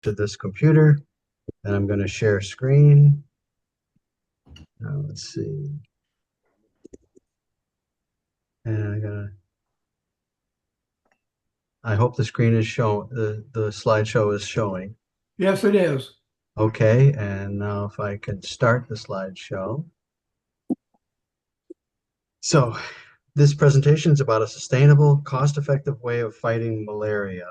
to this computer, and I'm going to share screen. Now let's see. And I hope the screen is showing, the slideshow is showing. Yes, it is. Okay, and now if I can start the slideshow. So this presentation is about a sustainable, cost-effective way of fighting malaria.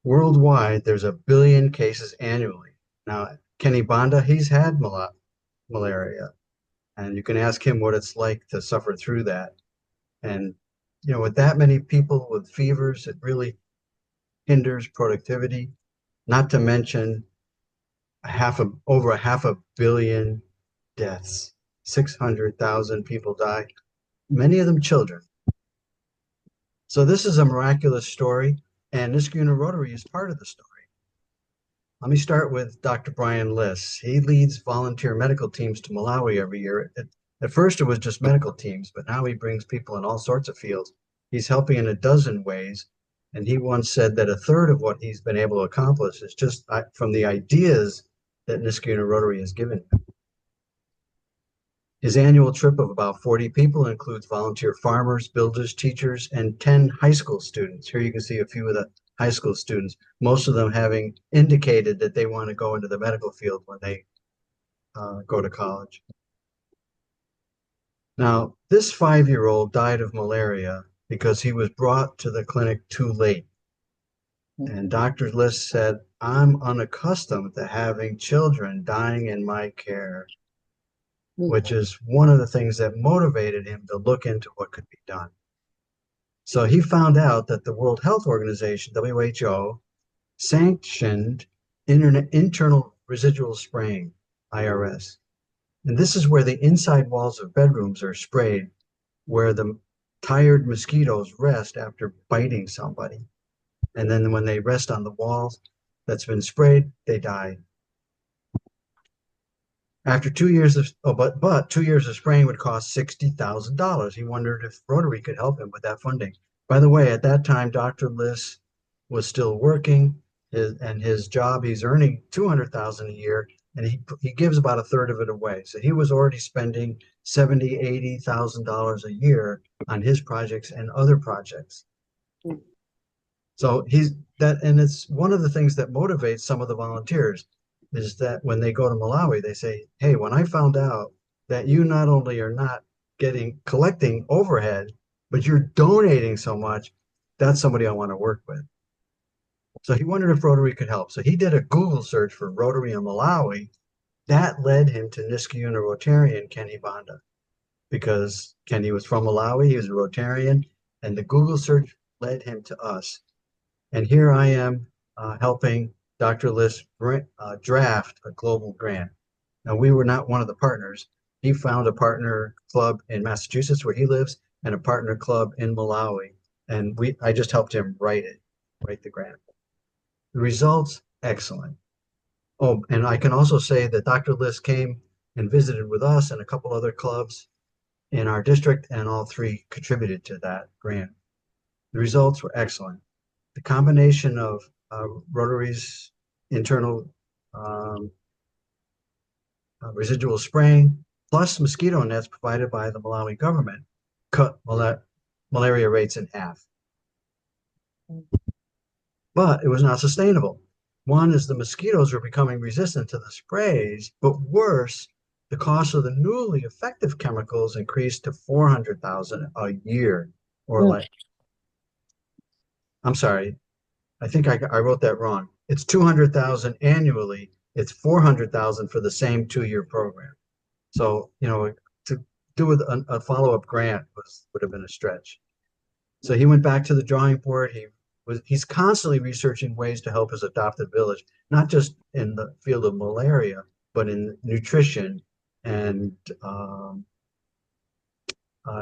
Worldwide, there's 1 billion cases annually. Now, Kenny Bonda, he's had malaria, and you can ask him what it's like to suffer through that. And, with that many people with fevers, it really hinders productivity, not to mention over a half a billion deaths. 600,000 people die, many of them children. So this is a miraculous story, and Niskayuna Rotary is part of the story. Let me start with Dr. Brian Liss. He leads volunteer medical teams to Malawi every year. At first, it was just medical teams, but now he brings people in all sorts of fields. He's helping in a dozen ways, and he once said that a third of what he's been able to accomplish is just from the ideas that Niskayuna Rotary has given him. His annual trip of about 40 people includes volunteer farmers, builders, teachers, and 10 high school students. Here you can see a few of the high school students, most of them having indicated that they want to go into the medical field when they go to college. Now, this 5-year-old died of malaria because he was brought to the clinic too late. And Dr. Liss said, "I'm unaccustomed to having children dying in my care," which is one of the things that motivated him to look into what could be done. So he found out that the World Health Organization, WHO, sanctioned internal residual spraying, IRS. And this is where the inside walls of bedrooms are sprayed, where the tired mosquitoes rest after biting somebody. And then when they rest on the walls that's been sprayed, they die. After 2 years but 2 years of spraying would cost $60,000. He wondered if Rotary could help him with that funding. By the way, at that time, Dr. Liss was still working, and his job, he's earning $200,000 a year, and he gives about a third of it away. So he was already spending $70,000, $80,000 a year on his projects and other projects. So and it's one of the things that motivates some of the volunteers is that when they go to Malawi, they say, "Hey, when I found out that you not only are not collecting overhead, but you're donating so much, that's somebody I want to work with." So he wondered if Rotary could help. So he did a Google search for Rotary in Malawi. That led him to Niskayuna Rotarian Kenny Bonda, because Kenny was from Malawi, he was a Rotarian, and the Google search led him to us. And here I am helping Dr. Liss draft a global grant. Now, we were not one of the partners. He found a partner club in Massachusetts where he lives and a partner club in Malawi. And I just helped him write the grant. The results, excellent. Oh, and I can also say that Dr. Liss came and visited with us and a couple other clubs in our district, and all three contributed to that grant. The results were excellent. The combination of Rotary's internal residual spraying plus mosquito nets provided by the Malawi government cut malaria rates in half. But it was not sustainable. One is the mosquitoes were becoming resistant to the sprays, but worse, the cost of the newly effective chemicals increased to $400,000 a year, or like, I'm sorry, I think I wrote that wrong. It's $200,000 annually. It's $400,000 for the same 2-year program. So, to do a follow-up grant would have been a stretch. So he went back to the drawing board. He's constantly researching ways to help his adopted village, not just in the field of malaria, but in nutrition. And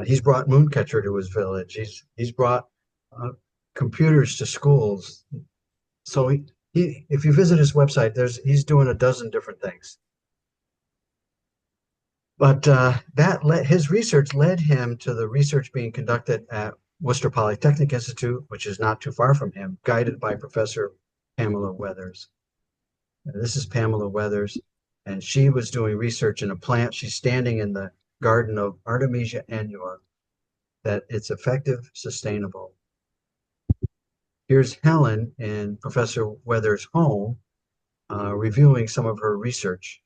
he's brought Mooncatcher to his village. He's brought computers to schools. So if you visit his website, he's doing a dozen different things. But his research led him to the research being conducted at Worcester Polytechnic Institute, which is not too far from him, guided by Professor Pamela Weathers. This is Pamela Weathers, and she was doing research in a plant. She's standing in the garden of Artemisia annua, that it's effective, sustainable. Here's Helen in Professor Weathers' home, reviewing some of her research.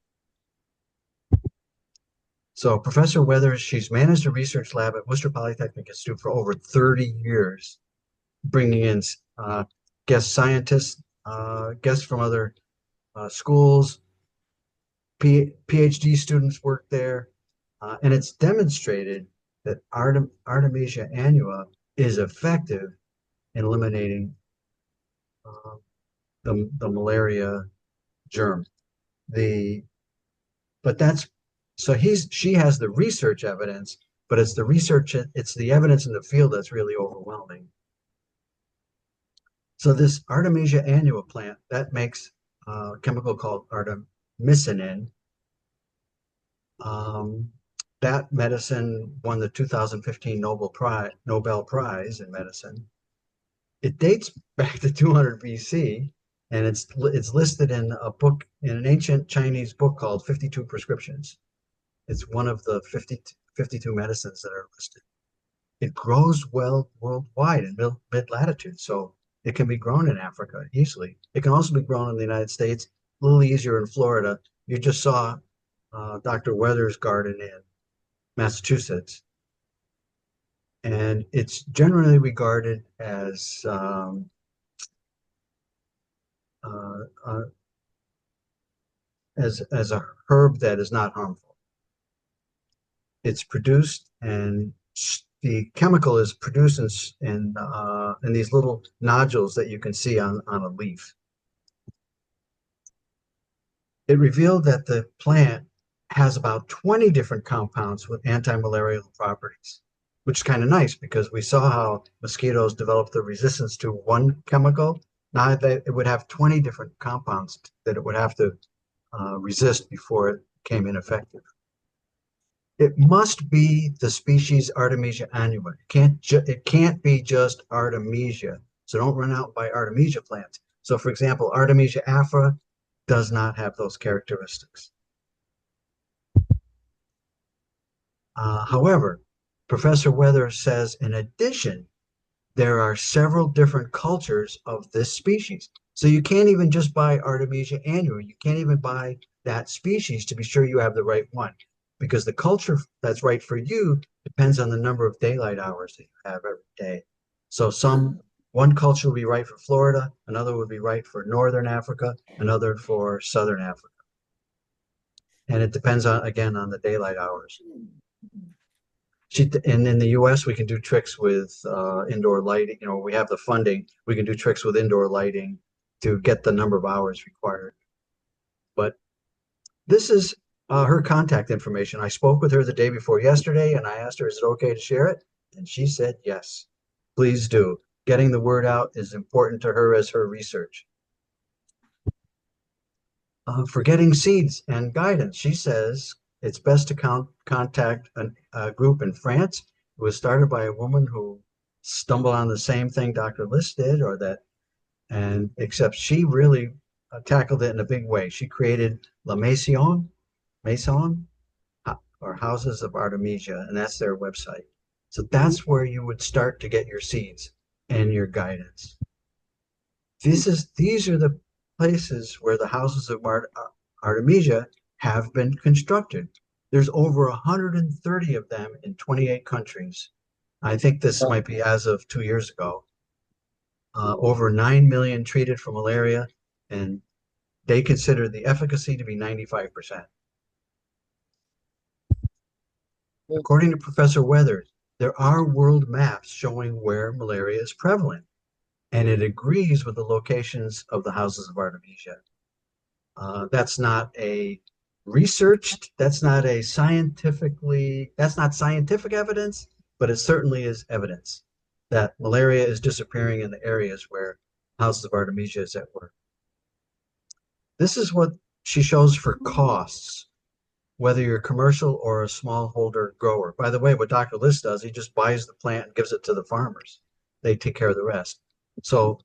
So Professor Weathers, she's managed a research lab at Worcester Polytechnic Institute for over 30 years, bringing in guest scientists, guests from other schools, PhD students work there, and it's demonstrated that Artemisia annua is effective in eliminating the malaria germ. The but that's so she has the research evidence, but it's the evidence in the field that's really overwhelming. So this Artemisia annua plant that makes a chemical called artemisinin. That medicine won the 2015 Nobel Prize in medicine. It dates back to 200 BC, and it's listed in a book, in an ancient Chinese book called 52 Prescriptions. It's one of the 52 medicines that are listed. It grows well worldwide in mid latitude, so it can be grown in Africa easily. It can also be grown in the United States, a little easier in Florida. You just saw Dr. Weathers' garden in Massachusetts, and it's generally regarded uh, uh, as a herb that is not harmful. It's produced, and the chemical is produced in these little nodules that you can see on a leaf. It revealed that the plant has about 20 different compounds with anti-malarial properties, which is kind of nice because we saw how mosquitoes develop the resistance to one chemical. Now it would have 20 different compounds that it would have to resist before it became ineffective. It must be the species Artemisia annua. It can't be just Artemisia. So don't run out and buy Artemisia plants. So for example, Artemisia afra does not have those characteristics. However, Professor Weathers says in addition, there are several different cultures of this species. So you can't even just buy Artemisia annua. You can't even buy that species to be sure you have the right one, because the culture that's right for you depends on the number of daylight hours that you have every day. So one culture will be right for Florida, another would be right for Northern Africa, another for Southern Africa. And it depends on, again, on the daylight hours. And in the US, we can do tricks with indoor lighting. You know, we have the funding. We can do tricks with indoor lighting to get the number of hours required. But this is her contact information. I spoke with her the day before yesterday, and I asked her, is it okay to share it? And she said, yes, please do. Getting the word out is important to her as her research. For getting seeds and guidance, she says it's best to contact a group in France. It was started by a woman who stumbled on the same thing Dr. List did, and except she really tackled it in a big way. She created La Maison, or Houses of Artemisia, and that's their website. So that's where you would start to get your seeds and your guidance. These are the places where the houses of Artemisia have been constructed. There's over 130 of them in 28 countries. I think this might be as of 2 years ago. Over 9 million treated for malaria, and they consider the efficacy to be 95%. According to Professor Weathers, there are world maps showing where malaria is prevalent, and it agrees with the locations of the houses of Artemisia. That's not scientific evidence, but it certainly is evidence that malaria is disappearing in the areas where houses of Artemisia is at work. This is what she shows for costs, whether you're commercial or a smallholder grower. By the way, what Dr. List does, he just buys the plant and gives it to the farmers. They take care of the rest. So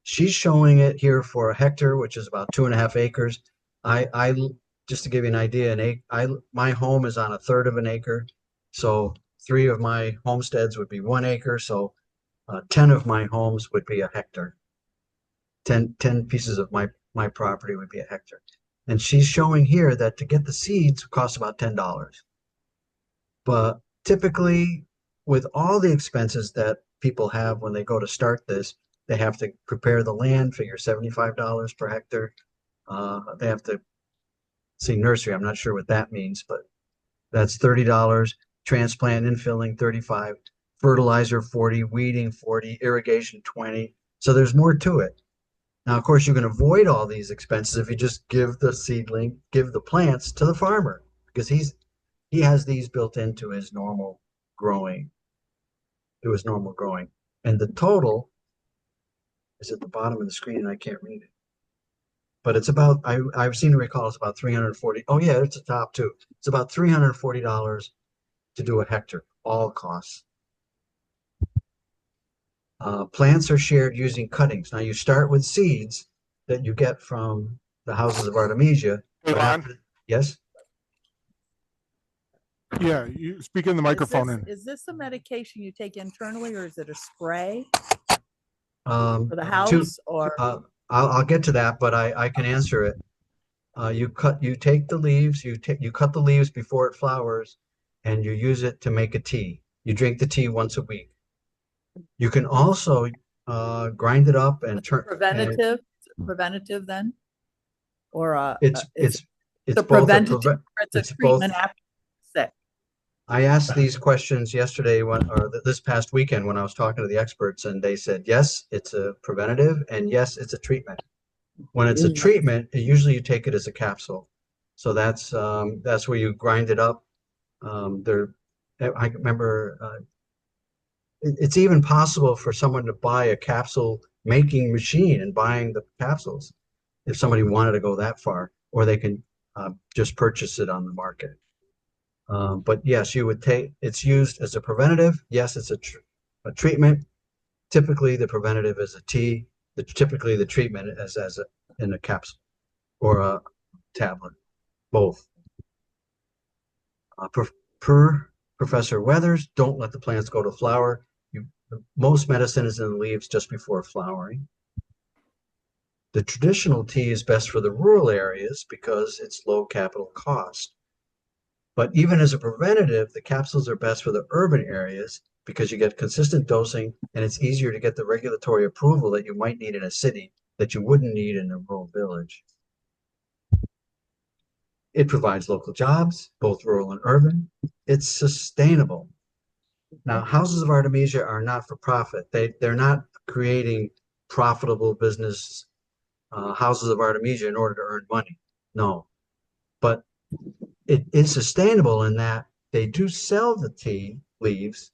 She's showing it here for a hectare, which is about 2.5 acres. I just to give you an idea, my home is on a third of an acre, so 3 of my homesteads would be 1 acre. So 10 of my homes would be a hectare. 10 pieces of my property would be a hectare. And she's showing here that to get the seeds costs about $10. But typically, with all the expenses that people have when they go to start this, they have to prepare the land, figure $75 per hectare. They have to see nursery. I'm not sure what that means, but that's $30. Transplant and infilling, 35. Fertilizer, 40. Weeding, 40. Irrigation, 20. So there's more to it. Now, of course, you can avoid all these expenses if you just give the plants to the farmer, because he has these built into his growing, normal growing. And the total is at the bottom of the screen and I can't read it. But it's about, I've seen to recall it's about 340. Oh yeah, it's the top too. It's about $340 to do a hectare, all costs. Plants are shared using cuttings. Now you start with seeds that you get from the houses of Artemisia. Hey, But Lon. yes? Yeah, you speak in the microphone. Is this a medication you take internally, or is it a spray For for the house? Or I'll get to that, but I can answer it. You take the leaves, you cut the leaves before it flowers, and you use it to make a tea. You drink the tea once a week. You can also grind it up and turn. Preventative then, or It's a both preventative. It's a treatment both. after sick. I asked these questions yesterday this past weekend when I was talking to the experts, and they said yes, it's a preventative, and yes, it's a treatment. When it's a treatment, usually you take it as a capsule. So that's where you grind it up. I remember it's even possible for someone to buy a capsule making machine and buying the capsules if somebody wanted to go that far, or they can just purchase it on the market. But yes, it's used as a preventative. Yes, it's a treatment. Typically, the preventative is a tea. Typically, the treatment is in a capsule or a tablet, both. Per Professor Weathers, don't let the plants go to flower. Most medicine is in the leaves just before flowering. The traditional tea is best for the rural areas because it's low capital cost. But even as a preventative, the capsules are best for the urban areas because you get consistent dosing and it's easier to get the regulatory approval that you might need in a city that you wouldn't need in a rural village. It provides local jobs, both rural and urban. It's sustainable. Now, houses of Artemisia are not for profit. They're not creating profitable business houses of Artemisia in order to earn money. No. But it is sustainable in that they do sell the tea leaves,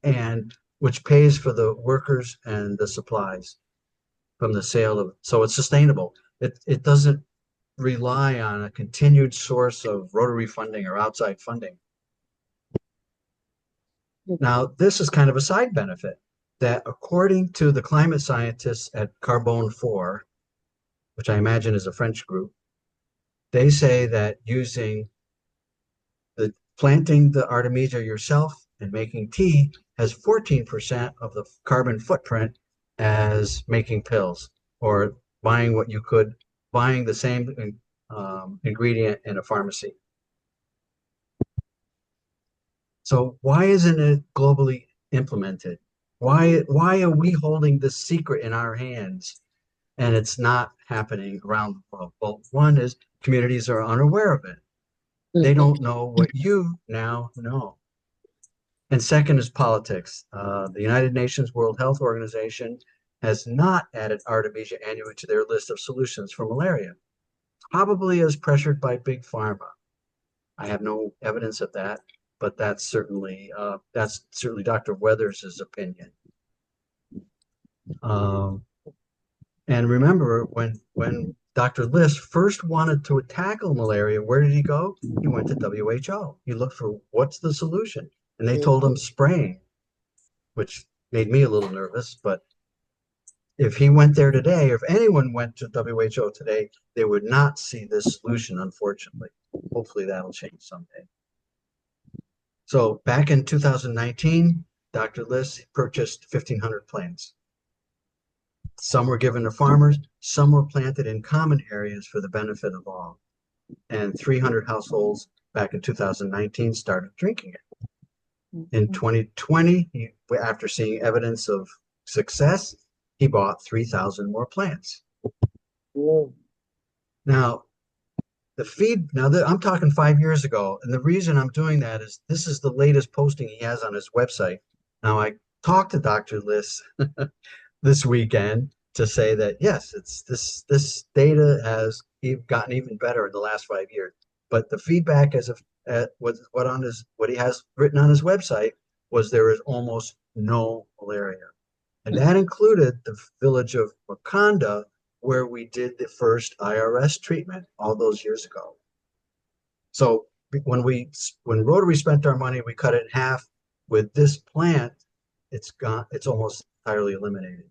and which pays for the workers and the supplies from the sale of. So it's sustainable. It doesn't rely on a continued source of Rotary funding or outside funding. Now, this is kind of a side benefit that according to the climate scientists at Carbone 4, which I imagine is a French group, they say that planting the Artemisia yourself and making tea has 14% of the carbon footprint as making pills or buying the same ingredient in a pharmacy. So why isn't it globally implemented? Why are we holding this secret in our hands and it's not happening around the world? Well, one is communities are unaware of it. They don't know what you now know. And second is politics. The United Nations World Health Organization has not added Artemisia annua to their list of solutions for malaria, probably as pressured by Big Pharma. I have no evidence of that, but that's certainly Dr. Weathers' opinion. And remember, when Dr. List first wanted to tackle malaria, where did he go? He went to WHO. He looked for what's the solution, and they told him spraying, which made me a little nervous, but if he went there today, or if anyone went to WHO today, they would not see this solution, unfortunately. Hopefully that'll change someday. So back in 2019, Dr. Liss purchased 1,500 plants. Some were given to farmers, some were planted in common areas for the benefit of all. And 300 households back in 2019 started drinking it. In 2020, after seeing evidence of success, he bought 3,000 more plants. Whoa. Now, I'm talking 5 years ago, and the reason I'm doing that is this is the latest posting he has on his website. Now, I talked to Dr. Liss this weekend to say that yes, it's this data has gotten even better in the last 5 years. But the feedback as of what he has written on his website was there is almost no malaria, and that included the village of Wakanda, where we did the first IRS treatment all those years ago. So when Rotary spent our money, we cut it in half. With this plant, it's almost entirely eliminated.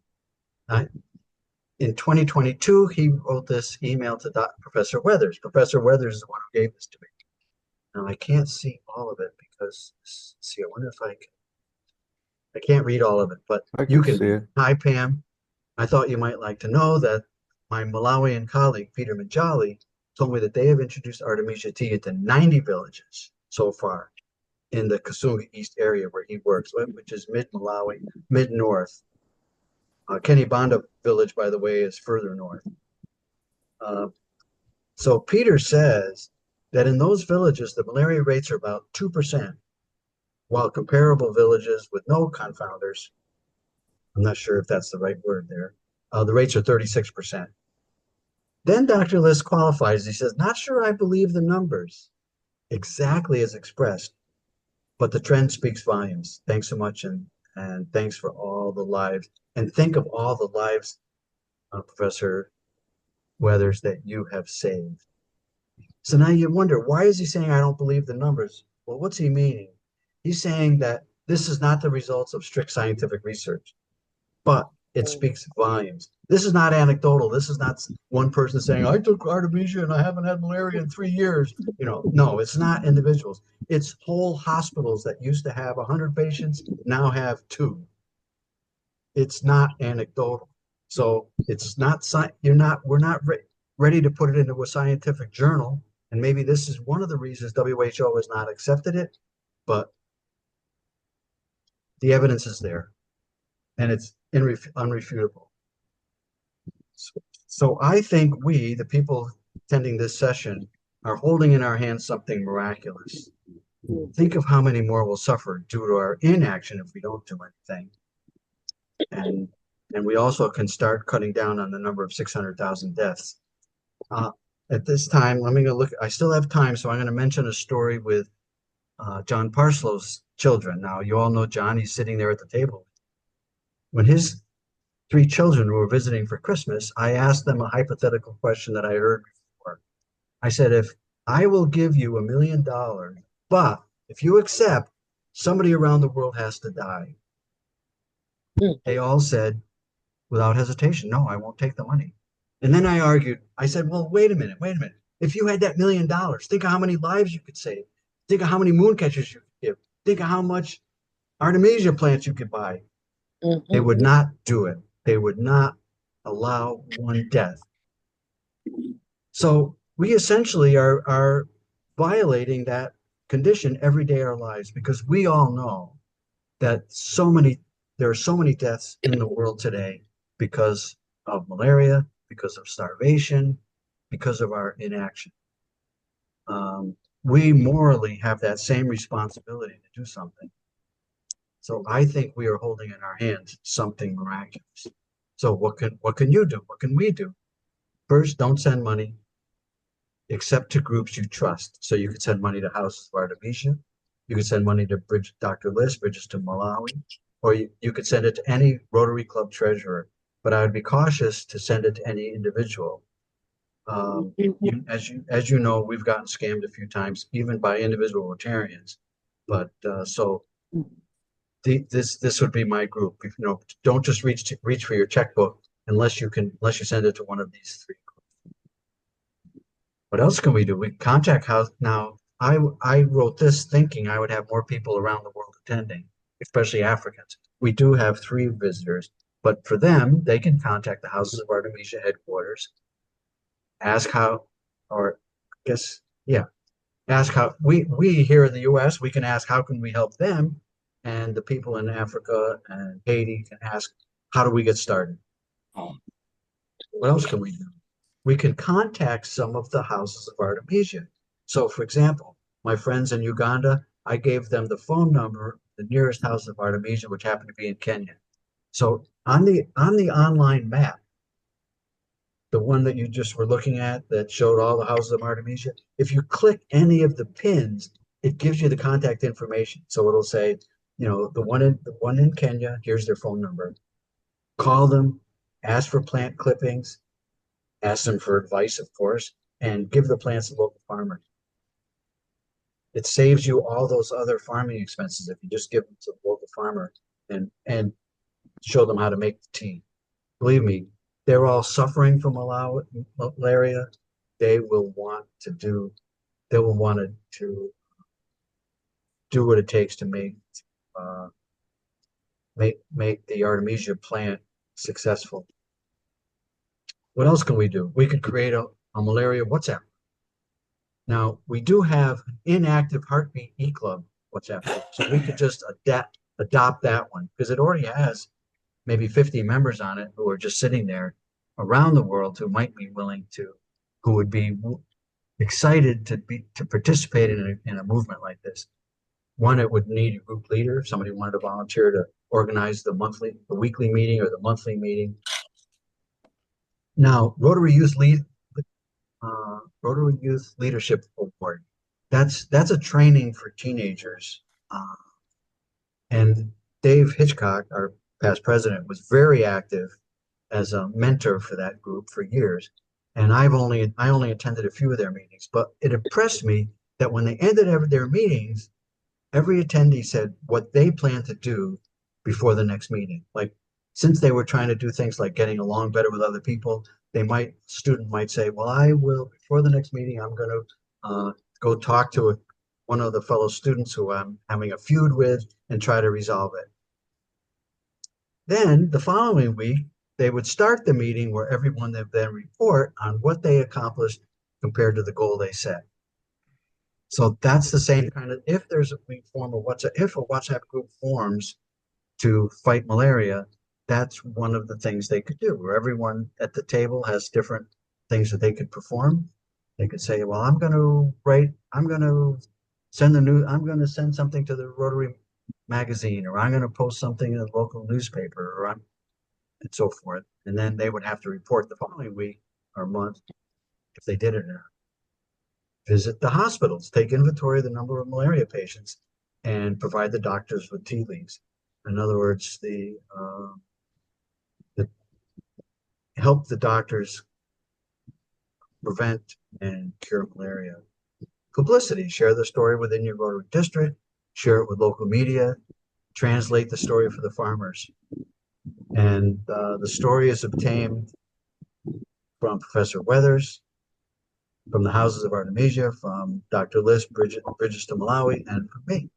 In 2022, he wrote this email to Professor Weathers. Professor Weathers is the one who gave this to me. Now I can't see all of it because, see, I wonder if I can't read all of it, but you can see it. Hi, Pam. I thought you might like to know that my Malawian colleague, Peter Majali, told me that they have introduced Artemisia tea into 90 villages so far in the Kasunga East area where he works, which is mid-Malawi, mid-north. Kenibanda village, by the way, is further north. So Peter says that in those villages, the malaria rates are about 2%, while comparable villages with no confounders, I'm not sure if that's the right word there, the rates are 36%. Then Dr. Liss qualifies. He says, not sure I believe the numbers exactly as expressed, but the trend speaks volumes. Thanks so much, and thanks for all the lives. And think of all the lives, Professor Weathers, that you have saved. So now you wonder, why is he saying I don't believe the numbers? Well, what's he meaning? He's saying that this is not the results of strict scientific research, but it speaks volumes. This is not anecdotal. This is not one person saying, I took Artemisia and I haven't had malaria in 3 years. No, it's not individuals. It's whole hospitals that used to have 100 patients now have 2. It's not anecdotal. So it's not, we're not ready to put it into a scientific journal. And maybe this is one of the reasons WHO has not accepted it, but the evidence is there and it's unrefutable. So I think we, the people attending this session, are holding in our hands something miraculous. Think of how many more will suffer due to our inaction if we don't do anything. And we also can start cutting down on the number of 600,000 deaths. At this time, let me go look. I still have time, so I'm going to mention a story with John Parslow's children. Now, you all know John. He's sitting there at the table. When his 3 children were visiting for Christmas, I asked them a hypothetical question that I heard before. I said, if I will give you $1 million, but if you accept, somebody around the world has to die. They all said, without hesitation, no, I won't take the money. And then I argued. I said, well, wait a minute. If you had that $1 million, think of how many lives you could save. Think of how many moon catchers you could give. Think of how much Artemisia plants you could buy. They would not do it. They would not allow one death. So we essentially are violating that condition every day of our lives, because we all know that there are so many deaths in the world today because of malaria, because of starvation, because of our inaction. We morally have that same responsibility to do something. So I think we are holding in our hands something miraculous. So what can you do? What can we do? First, don't send money except to groups you trust. So you could send money to Houses of Artemisia. You could send money to Dr. Liss, Bridges to Malawi, or you could send it to any Rotary Club treasurer. But I would be cautious to send it to any individual. As you know, we've gotten scammed a few times, even by individual Rotarians. But this would be my group. Don't just reach for your checkbook. unless you send it to one of these three. What else can we do? We contact house. Now, I wrote this thinking I would have more people around the world attending, especially Africans. We do have 3 visitors, but for them, they can contact the Houses of Artemisia headquarters, ask how, or I guess, yeah, ask how we here in the US, we can ask how can we help them, and the people in Africa and Haiti can ask how do we get started? What else can we do? We can contact some of the houses of Artemisia. So, for example, my friends in Uganda, I gave them the phone number, the nearest house of Artemisia, which happened to be in Kenya. So on the online map, the one that you just were looking at that showed all the houses of Artemisia, if you click any of the pins, it gives you the contact information. So it'll say, the one in Kenya, here's their phone number. Call them, ask for plant clippings, ask them for advice, of course, and give the plants to local farmers. It saves you all those other farming expenses if you just give them to the local farmer and show them how to make the tea. Believe me, they're all suffering from malaria. They will want to do what it takes to make the Artemisia plant successful. What else can we do? We could create a malaria WhatsApp. Now, we do have an inactive Heartbeat E-Club WhatsApp group, so we could just adopt that one because it already has maybe 50 members on it who are just sitting there around the world who might be willing to, who would be excited to participate in a movement like this. One, it would need a group leader. If somebody wanted to volunteer to organize the weekly meeting or the monthly meeting. Now, Rotary Youth Leadership Award. That's a training for teenagers. And Dave Hitchcock, our past president, was very active as a mentor for that group for years. And I only attended a few of their meetings, but it impressed me that when they ended their meetings, every attendee said what they plan to do before the next meeting. Like, since they were trying to do things like getting along better with other people, student might say, well, I will, before the next meeting, I'm going to go talk to one of the fellow students who I'm having a feud with and try to resolve it. Then the following week, they would start the meeting where everyone would then report on what they accomplished compared to the goal they set. So that's the same kind of, if a WhatsApp group forms to fight malaria, that's one of the things they could do, where everyone at the table has different things that they could perform. They could say, well, I'm going to send something to the Rotary magazine, or I'm going to post something in the local newspaper, and so forth. And then they would have to report the following week or month if they did it or not. Visit the hospitals, take inventory of the number of malaria patients, and provide the doctors with tea leaves. In other words, help the doctors prevent and cure malaria. Publicity, share the story within your Rotary district, share it with local media, translate the story for the farmers. And the story is obtained from Professor Weathers, from the Houses of Artemisia, from Dr. Liz, Bridges to Malawi, and from me.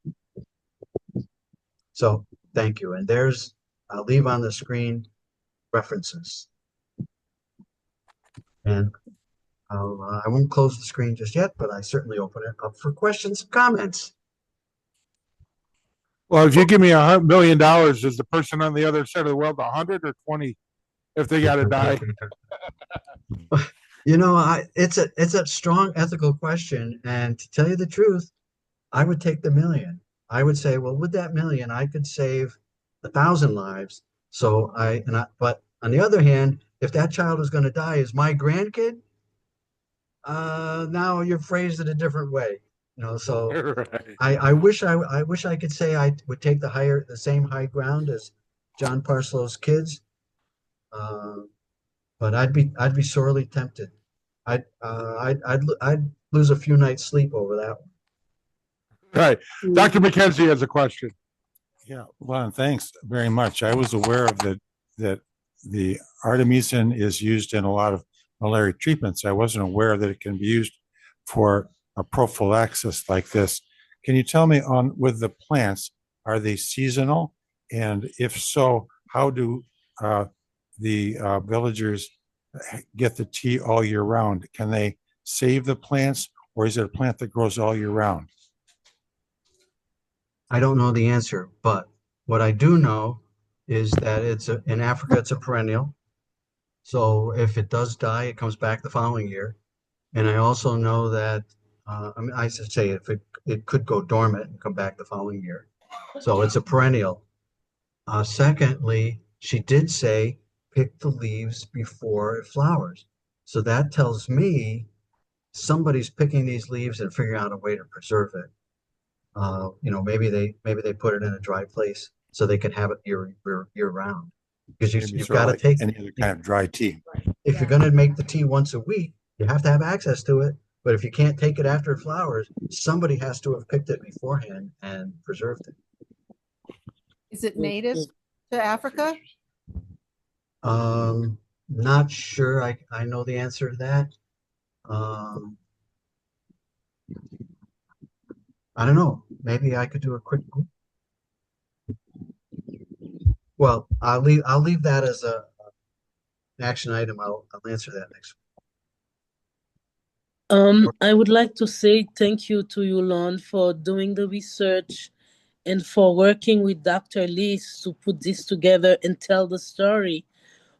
So thank you. And I'll leave on the screen references. And I won't close the screen just yet, but I certainly open it up for questions and comments. Well, if you give me $100 million, is the person on the other side of the world 100 or 20 if they got to die? It's a strong ethical question, and to tell you the truth, I would take the million. I would say, well, with that million, I could save 1,000 lives. But on the other hand, if that child is going to die as my grandkid, now you've phrased it a different way. So right. I wish I could say I would take the same high ground as John Parslow's kids, but I'd be sorely tempted. I'd lose a few nights sleep over that one. Right, Dr. McKenzie has a question. Yeah, Lon, thanks very much. I was aware of that the artemisinin is used in a lot of malaria treatments. I wasn't aware that it can be used for a prophylaxis like this. Can you tell me on with the plants, are they seasonal? And if so, how do the villagers get the tea all year round? Can they save the plants, or is it a plant that grows all year round? I don't know the answer, but what I do know is that in Africa, it's a perennial. So if it does die, it comes back the following year. And I also know that, I mean, I should say it could go dormant and come back the following year. So it's a perennial. Secondly, she did say pick the leaves before it flowers. So that tells me somebody's picking these leaves and figuring out a way to preserve it. Maybe they put it in a dry place so they can have it year round. Because Maybe you've sort got of to like take, any other kind of dry tea. if you're going to make the tea once a week, you have to have access to it. But if you can't take it after it flowers, somebody has to have picked it beforehand and preserved it. Is it native to Africa? Not sure I know the answer to that. I don't know. Maybe I could do a quick Google. Well, I'll leave that as an action item. I'll answer that next week. I would like to say thank you to you, Lon, for doing the research and for working with Dr. Lees to put this together and tell the story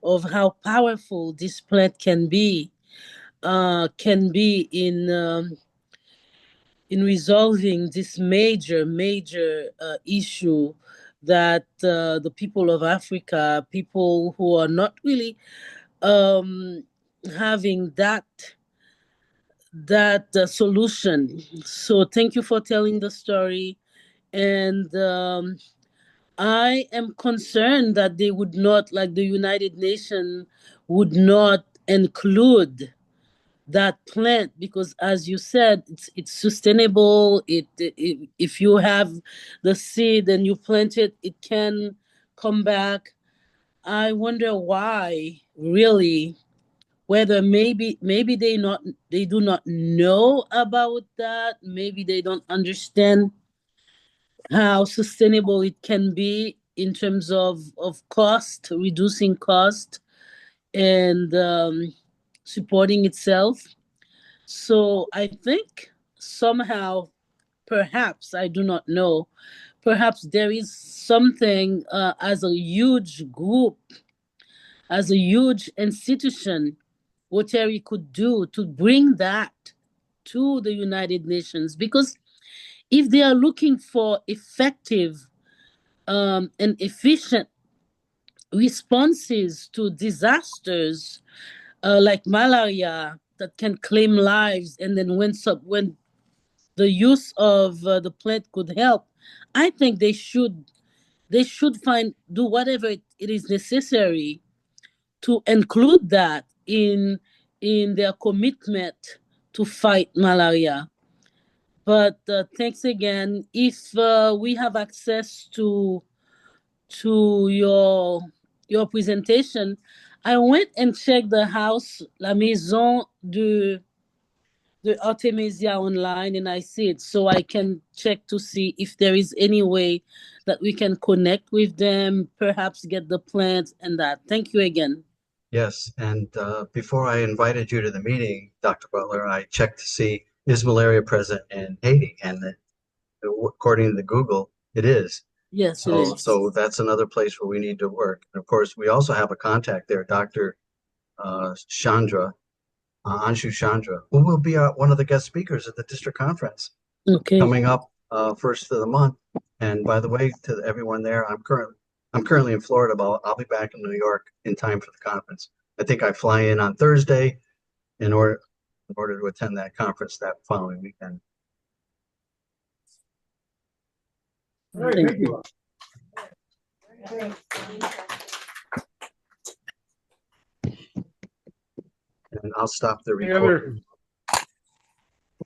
of how powerful this plant can be in resolving this major issue that the people of Africa, people who are not really having that solution. So thank you for telling the story. And I am concerned that they would not, like the United Nations would not include that plant, because as you said, it's sustainable. If you have the seed and you plant it, it can come back. I wonder why, really, whether maybe they do not know about that. Maybe they don't understand how sustainable it can be in terms of cost, reducing cost, and supporting itself. So I think somehow, perhaps, I do not know, perhaps there is something as a huge group, as a huge institution, what Terry could do to bring that to the United Nations. Because if they are looking for effective and efficient responses to disasters like malaria that can claim lives, and then when the use of the plant could help, I think they should do whatever it is necessary to include that in their commitment to fight malaria. But thanks again. If we have access to your presentation, I went and checked the house, La Maison de Artemisia online, and I see it. So I can check to see if there is any way that we can connect with them, perhaps get the plants and that. Thank you again. Yes, and before I invited you to the meeting, Dr. Butler, I checked to see is malaria present in Haiti, and according to Google, it is. Yes, it is. So that's another place where we need to work. And of course, we also have a contact there, Dr. Chandra, Anshu Chandra, who will be one of the guest speakers at the district conference coming up first of the month. And by the way, to everyone there, I'm currently in Florida, but I'll be back in New York in time for the conference. I think I fly in on Thursday in order to attend that conference that following weekend. Thank you. And I'll stop the Any recording. other